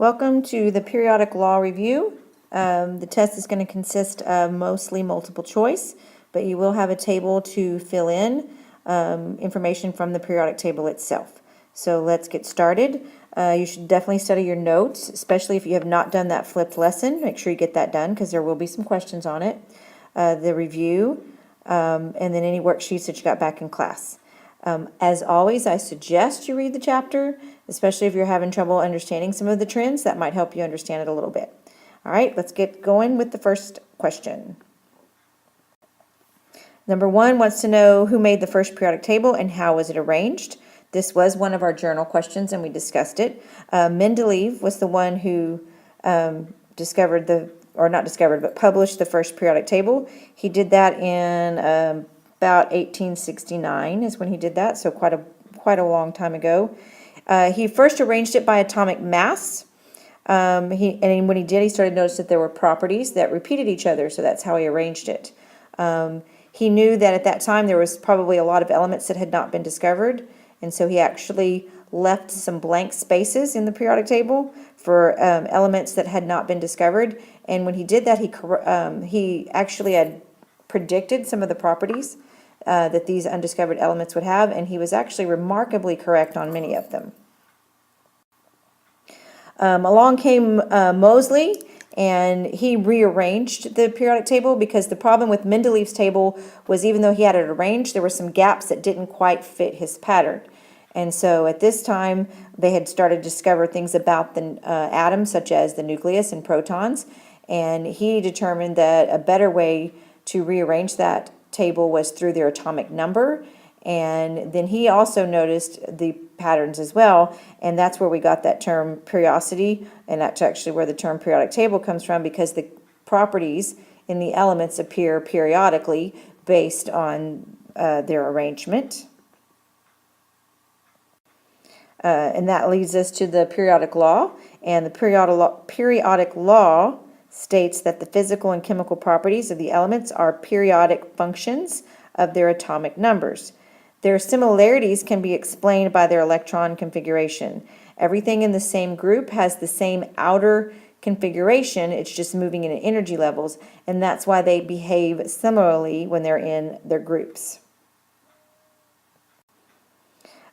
Welcome to the periodic law review. The test is going to consist of mostly multiple choice, but you will have a table to fill in information from the periodic table itself. So let's get started. You should definitely study your notes, especially if you have not done that flipped lesson. Make sure you get that done because there will be some questions on it. The review, and then any worksheets that you got back in class. As always, I suggest you read the chapter, especially if you're having trouble understanding some of the trends. That might help you understand it a little bit. All right, let's get going with the first question. Number 1 wants to know who made the first periodic table and how was it arranged. This was one of our journal questions and we discussed it. Mendeleev was the one who published the first periodic table. He did that in about 1869 is when he did that, so quite a long time ago. He first arranged it by atomic mass. When he did, he started to notice that there were properties that repeated each other, so that's how he arranged it. He knew that at that time there was probably a lot of elements that had not been discovered, and so he actually left some blank spaces in the periodic table for elements that had not been discovered. And when he did that, he actually had predicted some of the properties that these undiscovered elements would have, and he was actually remarkably correct on many of them. Along came Moseley, and he rearranged the periodic table because the problem with Mendeleev's table was even though he had it arranged, there were some gaps that didn't quite fit his pattern. And so at this time, they had started to discover things about the atoms, such as the nucleus and protons, and he determined that a better way to rearrange that table was through their atomic number. And then he also noticed the patterns as well, and that's where we got that term periodicity, and that's actually where the term periodic table comes from, because the properties in the elements appear periodically based on their arrangement. And that leads us to the periodic law, and the periodic law states that the physical and chemical properties of the elements are periodic functions of their atomic numbers. Their similarities can be explained by their electron configuration. Everything in the same group has the same outer configuration, it's just moving in energy levels, and that's why they behave similarly when they're in their groups.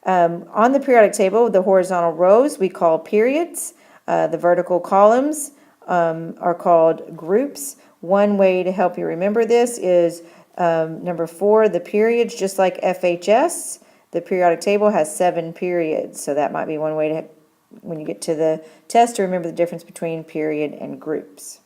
On the periodic table, the horizontal rows we call periods. The vertical columns are called groups. One way to help you remember this is number 4, the periods. Just like FHS, the periodic table has 7 periods. So that might be one way to, when you get to the test, to remember the difference between period and groups.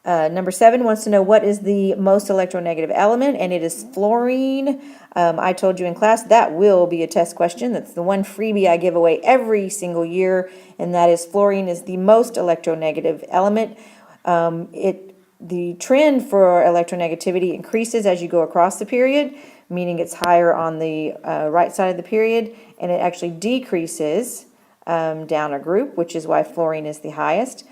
Number 7 wants to know what is the most electronegative element, and it is fluorine. I told you in class that will be a test question. That's the one freebie I give away every single year, and that is fluorine is the most electronegative element. The trend for electronegativity increases as you go across the period, meaning it's higher on the right side of the period, and it actually decreases down a group, which is why fluorine is the highest.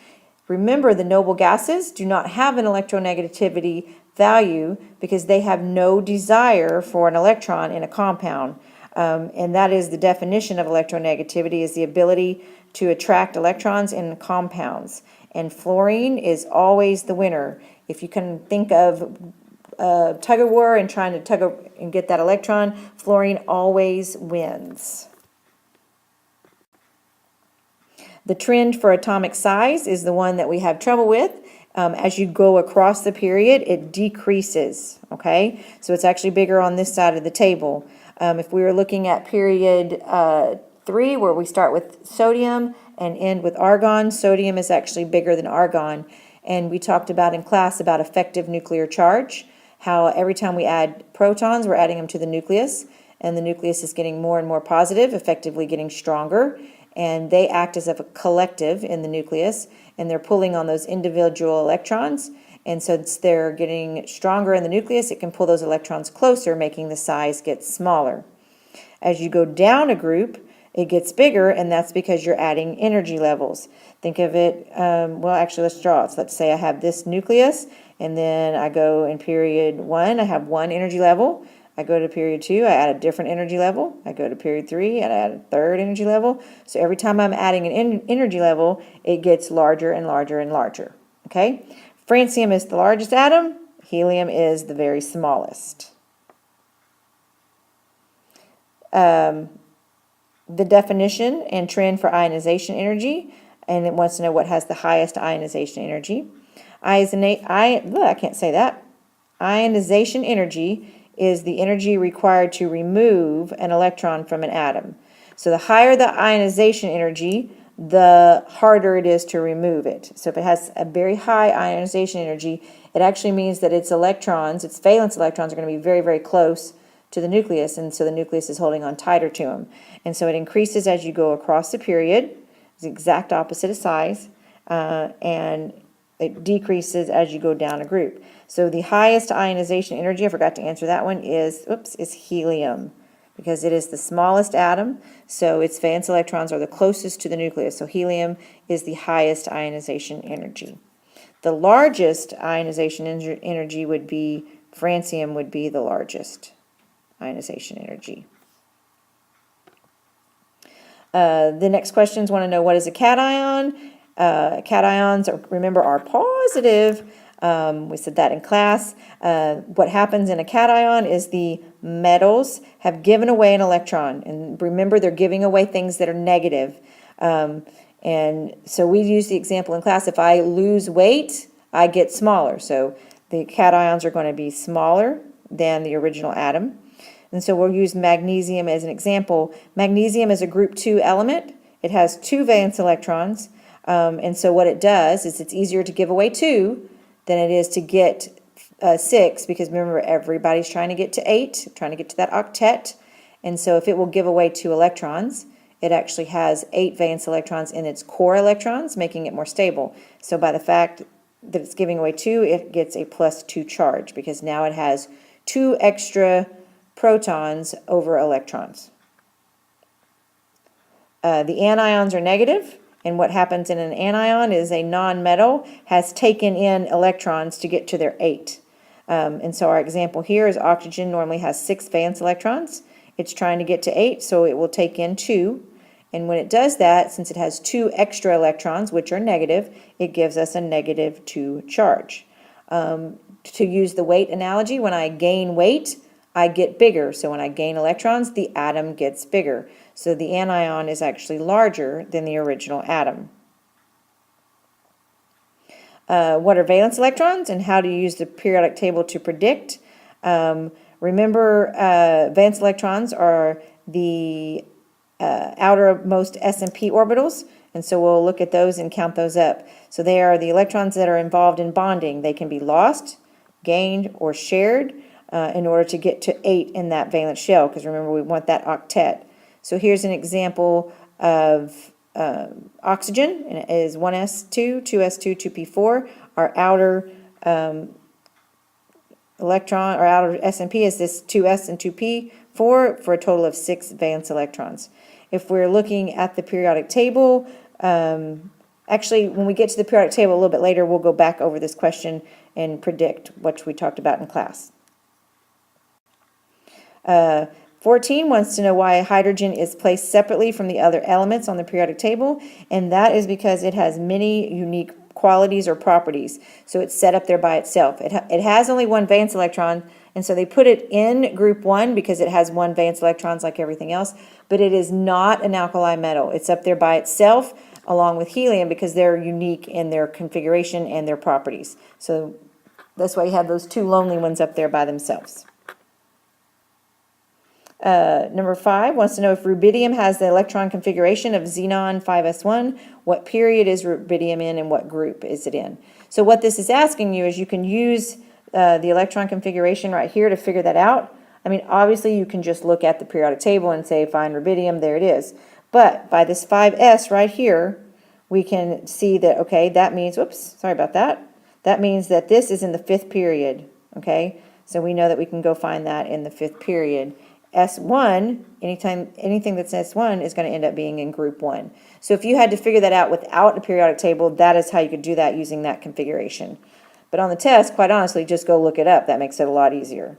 Remember, the noble gases do not have an electronegativity value because they have no desire for an electron in a compound. And that is the definition of electronegativity, is the ability to attract electrons in compounds. And fluorine is always the winner. If you can think of tug of war and trying to and get that electron, fluorine always wins. The trend for atomic size is the one that we have trouble with. As you go across the period, it decreases, okay? So it's actually bigger on this side of the table. If we were looking at period 3, where we start with sodium and end with argon, sodium is actually bigger than argon. And we talked about in class about effective nuclear charge, how every time we add protons, we're adding them to the nucleus, and the nucleus is getting more and more positive, effectively getting stronger. And they act as a collective in the nucleus, and they're pulling on those individual electrons. And since they're getting stronger in the nucleus, it can pull those electrons closer, making the size get smaller. As you go down a group, it gets bigger, and that's because you're adding energy levels. Think of it, well, actually, let's draw it. So let's say I have this nucleus, and then I go in period 1, I have 1 energy level. I go to period 2, I add a different energy level. I go to period 3, and I add a third energy level. So every time I'm adding an energy level, it gets larger and larger and larger. Okay? Francium is the largest atom. Helium is the very smallest. The definition and trend for ionization energy, and it wants to know what has the highest ionization energy. I can't say that. Ionization energy is the energy required to remove an electron from an atom. So the higher the ionization energy, the harder it is to remove it. So if it has a very high ionization energy, it actually means that its electrons, its valence electrons, are going to be very, very close to the nucleus, and so the nucleus is holding on tighter to them. And so it increases as you go across the period. It's the exact opposite of size, and it decreases as you go down a group. So the highest ionization energy, I forgot to answer that one, is helium, because it is the smallest atom, so its valence electrons are the closest to the nucleus. So helium is the highest ionization energy. The largest ionization energy would be francium, would be the largest ionization energy. The next questions want to know what is a cation. Cations, remember, are positive. We said that in class. What happens in a cation is the metals have given away an electron. And remember, they're giving away things that are negative. And so we use the example in class. If I lose weight, I get smaller. So the cations are going to be smaller than the original atom. And so we'll use magnesium as an example. Magnesium is a group 2 element. It has 2 valence electrons. And so what it does is it's easier to give away 2 than it is to get 6, because remember, everybody's trying to get to 8, trying to get to that octet. And so if it will give away 2 electrons, it actually has 8 valence electrons in its core electrons, making it more stable. So by the fact that it's giving away 2, it gets a +2 charge, because now it has 2 extra protons over electrons. The anions are negative, and what happens in an anion is a non-metal has taken in electrons to get to their 8. And so our example here is oxygen normally has 6 valence electrons. It's trying to get to 8, so it will take in 2. And when it does that, since it has 2 extra electrons, which are negative, it gives us a -2 charge. To use the weight analogy, when I gain weight, I get bigger. So when I gain electrons, the atom gets bigger. So the anion is actually larger than the original atom. What are valence electrons, and how do you use the periodic table to predict? Remember, valence electrons are the outermost s&p orbitals, and so we'll look at those and count those up. So they are the electrons that are involved in bonding. They can be lost, gained, or shared in order to get to 8 in that valence shell, because remember, we want that octet. So here's an example of oxygen, and it is 1s2, 2s2, 2p4. Our outer electron, or outer s&p is this 2s and 2p4 for a total of 6 valence electrons. If we're looking at the periodic table, actually, when we get to the periodic table a little bit later, we'll go back over this question and predict what we talked about in class. 14 wants to know why hydrogen is placed separately from the other elements on the periodic table, and that is because it has many unique qualities or properties. So it's set up there by itself. It has only 1 valence electron, and so they put it in group 1 because it has 1 valence electrons like everything else, but it is not an alkali metal. It's up there by itself along with helium because they're unique in their configuration and their properties. So that's why you have those 2 lonely ones up there by themselves. Number 5 wants to know if rubidium has the electron configuration of xenon 5s1, what period is rubidium in and what group is it in? So what this is asking you is you can use the electron configuration right here to figure that out. I mean, obviously you can just look at the periodic table and say find rubidium, there it is. But by this 5s right here, we can see that, okay, that means, whoops, sorry about that. That means that this is in the 5th period, okay? So we know that we can go find that in the 5th period. S1, anything that's S1 is going to end up being in group 1. So if you had to figure that out without a periodic table, that is how you could do that using that configuration. But on the test, quite honestly, just go look it up. That makes it a lot easier.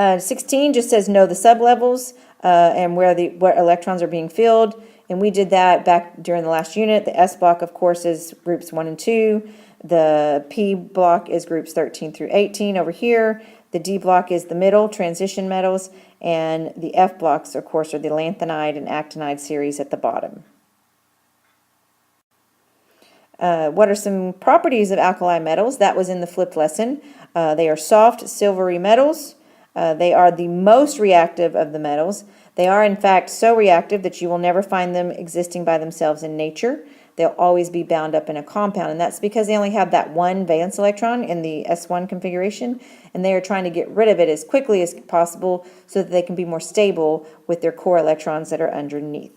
16 just says know the sublevels and where electrons are being filled. And we did that back during the last unit. The S block, of course, is groups 1 and 2. The P block is groups 13 through 18 over here. The D block is the middle, transition metals. And the F blocks, of course, are the lanthanide and actinide series at the bottom. What are some properties of alkali metals? That was in the flipped lesson. They are soft, silvery metals. They are the most reactive of the metals. They are, in fact, so reactive that you will never find them existing by themselves in nature. They'll always be bound up in a compound, and that's because they only have that one valence electron in the S1 configuration, and they are trying to get rid of it as quickly as possible so that they can be more stable with their core electrons that are underneath.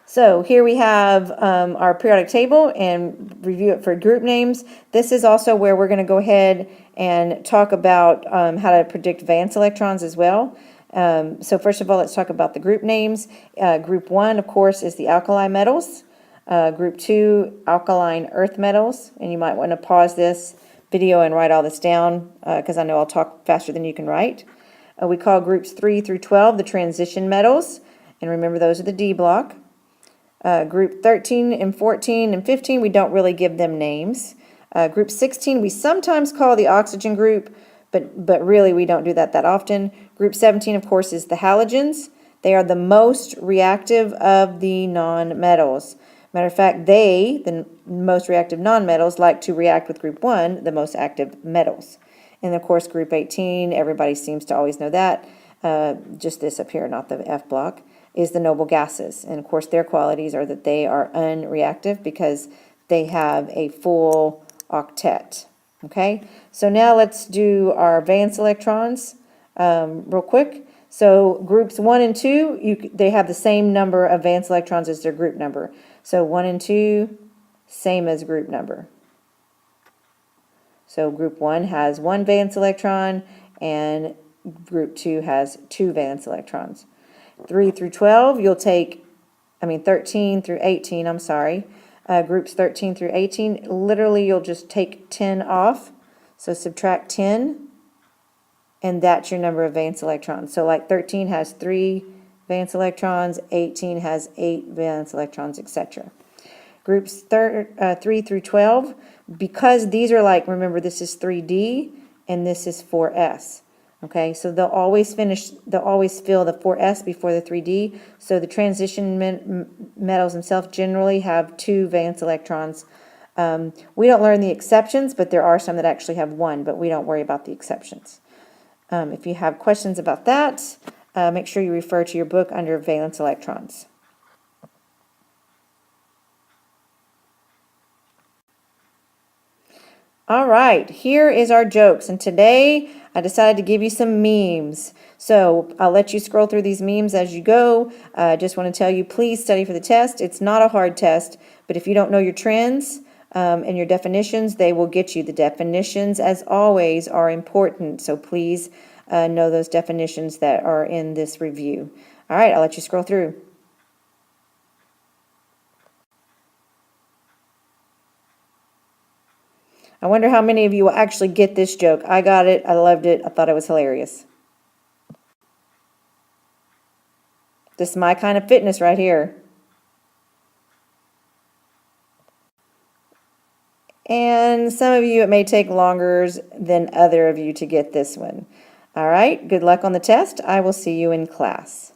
So here we have our periodic table and review it for group names. This is also where we're going to go ahead and talk about how to predict valence electrons as well. So first of all, let's talk about the group names. Group 1, of course, is the alkali metals. Group 2, alkaline earth metals. And you might want to pause this video and write all this down because I know I'll talk faster than you can write. We call groups 3 through 12 the transition metals. And remember, those are the D block. Group 13 and 14 and 15, we don't really give them names. Group 16, we sometimes call the oxygen group, but really we don't do that often. Group 17, of course, is the halogens. They are the most reactive of the nonmetals. Matter of fact, the most reactive nonmetals, like to react with group 1, the most active metals. And of course, group 18, everybody seems to always know that. Just this up here, not the F block, is the noble gases. And of course, their qualities are that they are unreactive because they have a full octet. Okay, so now let's do our valence electrons real quick. So groups 1 and 2, they have the same number of valence electrons as their group number. So 1 and 2, same as group number. So group 1 has 1 valence electron and group 2 has 2 valence electrons. 3 through 12, 13 through 18, I'm sorry. Groups 13 through 18, literally you'll just take 10 off. So subtract 10, and that's your number of valence electrons. So like 13 has 3 valence electrons, 18 has 8 valence electrons, etc. Groups 3 through 12, because these are like, remember this is 3D and this is 4S. Okay, so they'll always fill the 4S before the 3D. So the transition metals themselves generally have 2 valence electrons. We don't learn the exceptions, but there are some that actually have 1, but we don't worry about the exceptions. If you have questions about that, make sure you refer to your book under valence electrons. All right, here is our jokes, and today I decided to give you some memes. So I'll let you scroll through these memes as you go. I just want to tell you, please study for the test. It's not a hard test, but if you don't know your trends and your definitions, they will get you. The definitions, as always, are important, so please know those definitions that are in this review. All right, I'll let you scroll through. I wonder how many of you will actually get this joke. I got it. I loved it. I thought it was hilarious. This is my kind of fitness right here. And some of you, it may take longer than other of you to get this one. All right, good luck on the test. I will see you in class.